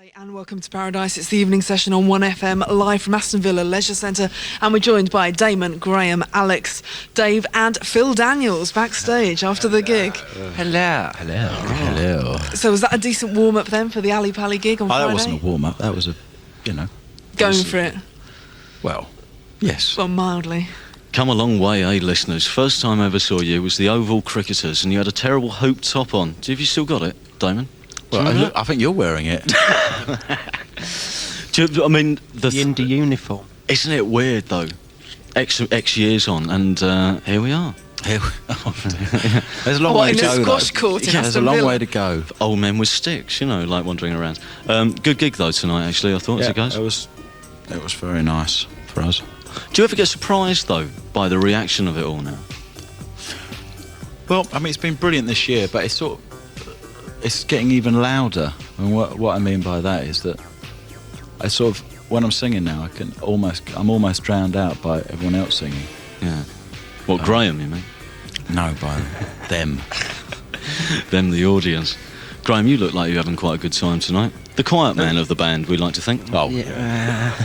Day and welcome to Paradise. It's the evening session on 1FM, live from Aston Villa Leisure Centre, and we're joined by Damon, Graham, Alex, Dave and Phil Daniels backstage after the gig. Hello. So was that a decent warm-up then for the Ali Pally gig on Friday? That wasn't a warm-up, that was Going for it? Well, yes. Well, mildly. Come a long way, eh, listeners? First time I ever saw you was the Oval Cricketers, and you had a terrible hoop top on. Have you still got it, Damon? Well, I think you're wearing it. I mean, the Indy uniform. Isn't it weird, though? X years on, and here we are. There's a long way to go. In a squash court in there's a long way to go. Old men with sticks, like wandering around. Good gig, though, tonight, actually, I thought, so guys. It was very nice for us. Do you ever get surprised, though, by the reaction of it all now? Well, I mean, it's been brilliant this year, but it's getting even louder. And what I mean by that is that when I'm singing now, I'm almost drowned out by everyone else singing. Yeah. What, Graham, you mean? No, by them. Them, the audience. Graham, you look like you're having quite a good time tonight. The quiet man of the band, we like to think. Oh, yeah.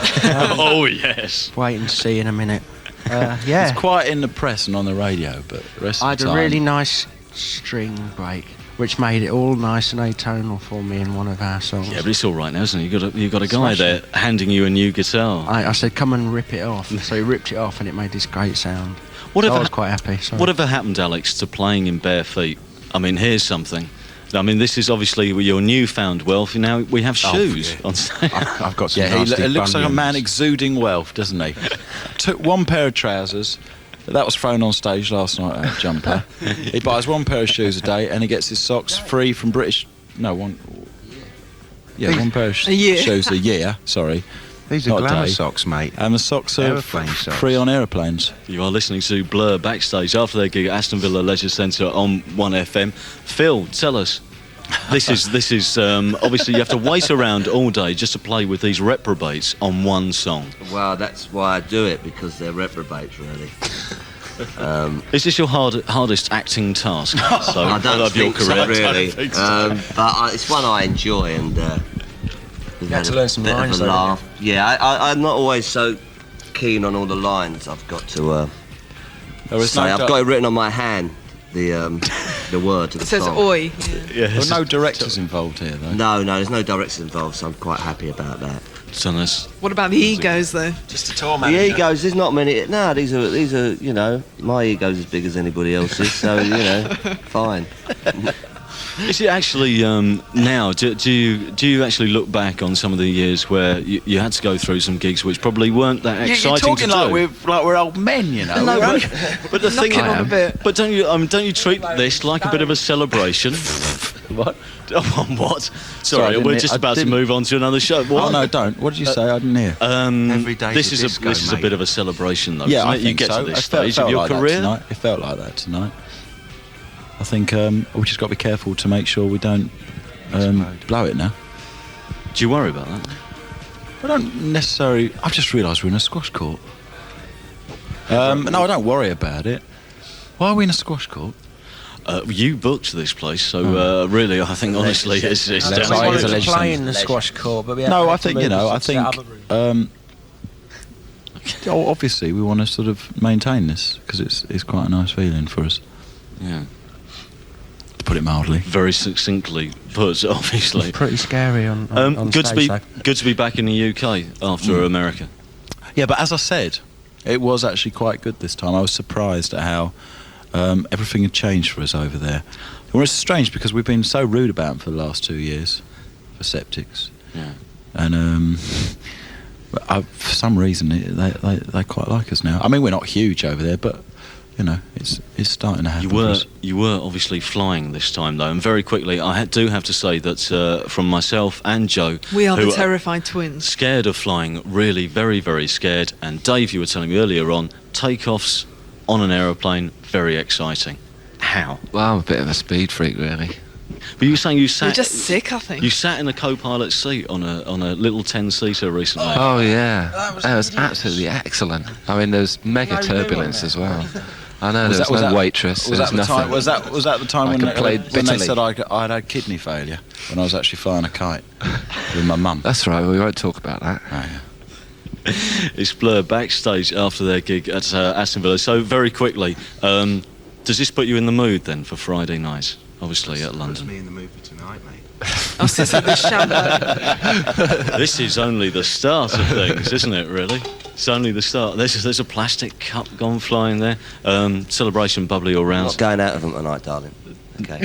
Oh, yes. Wait and see in a minute. Yeah. It's quiet in the press and on the radio, but the rest I of the had time... a really nice string break, which made it all nice and atonal for me in one of our songs. Yeah, but it's all right now, isn't it? You've got a guy there handing you a new guitar. I said, come and rip it off. So he ripped it off and it made this great sound. I was quite happy. Sorry. Whatever happened, Alex, to playing in bare feet? I mean, here's something. I mean, this is obviously your newfound wealth. Now we have shoes on stage. I've got some nasty he looks like a man exuding wealth, doesn't he? Took one pair of trousers. That was thrown on stage last night, a jumper. He buys one pair of shoes a day and he gets his socks free from British... No, one... Yeah, one pair of shoes a year, sorry. These are glamour socks, mate. And the socks are free on aeroplanes. You are listening to Blur backstage after their gig at Aston Villa Leisure Centre on 1FM. Phil, tell us. This is obviously you have to wait around all day just to play with these reprobates on one song. Well, that's why I do it, because they're reprobates, really. Is this your hardest acting task? So I don't think your career? so, really. But it's one I enjoy, and you had to learn some lines, laugh. Yeah, I'm not always so keen on all the lines. I've got to say. I've got it written on my hand. The word to the song. It says "oi." Yeah. There are no directors involved here, though. No, there's no directors involved, so I'm quite happy about that. So nice. What about the egos, though? Just a tour manager. The egos, there's not many. No, these are, my ego's as big as anybody else's, so fine. Is it actually now? Do you actually look back on some of the years where you had to go through some gigs which probably weren't that exciting? You're talking to do? like we're old men, No, but the thing on a bit. But don't you treat this like a bit of a celebration? What? What? Sorry, we're just about to move on to another show. What? Oh no, don't. What did you say? I didn't hear. Every day this is a bit of a celebration, though. Yeah, isn't I it? think you get so. to this stage of your career. It felt like that tonight. I think we just got to be careful to make sure we don't blow it now. Do you worry about that? I don't necessarily. I've just realised we're in a squash court. No, I don't worry about it. Why are we in a squash court? You booked this place, so really, I think honestly, it's down We to wanted you. to play in the squash court, but we had No, to I think move I us to the think. other room. Obviously, we want to sort of maintain this because it's quite a nice feeling for us. Yeah. To put it mildly. Very succinctly put, obviously. It's pretty scary on good stage, to be back in the UK after America. Yeah, but as I said, it was actually quite good this time. I was surprised at how everything had changed for us over there. Well, it's strange because we've been so rude about them for the last 2 years, for Septics. Yeah. And for some reason, they quite like us now. I mean, we're not huge over there, but it's starting to happen. You were obviously flying this time, though, and very quickly, I do have to say that from myself and Joe, we are the terrified twins. Scared of flying, really, very, very scared. And Dave, you were telling me earlier on, takeoffs on an aeroplane, very exciting. How? Well, I'm a bit of a speed freak, really. But you were saying you sat... You're just sick, I think. You sat in a co-pilot seat on a little 10-seater recently. Oh, yeah. That was absolutely excellent. I mean, there was mega turbulence as well. I know, there was no waitress. Was there that the nothing. time? Was that the time I when complained they bitterly. said I'd had kidney failure when I was actually flying a kite with my mum? That's right, we won't talk about that. Oh, yeah. It's Blur backstage after their gig at Aston Villa. So very quickly, does this put you in the mood then for Friday night? Obviously at London. me in the mood for tonight, mate. Oh, since the champagne. This is only the start of things, isn't it? Really, it's only the start. There's a plastic cup gone flying there. Celebration bubbly all I'm round. not going out of them tonight, darling. Okay.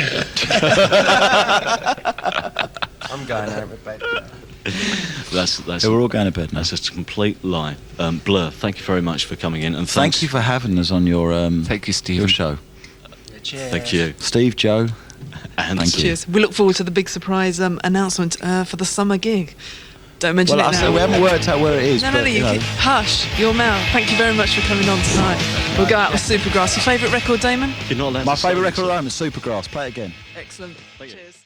I'm going out with bed. That's We're all going to bed now. That's a complete lie. Blur, thank you very much for coming in, and Thank you for having us on your Thank you, Steve. your show, Thank you. Steve, Joe. And Thank you. Cheers. We look forward to the big surprise announcement for the summer gig. Don't mention Well, it I now. said we haven't worked out where it is. No, but, you know. can hush your mouth. Thank you very much for coming on tonight. We'll go out with Supergrass. Your favourite record, Damon? You're not allowed My to say favourite record so. at the moment is Supergrass. Play it again. Excellent. Thank you. Cheers.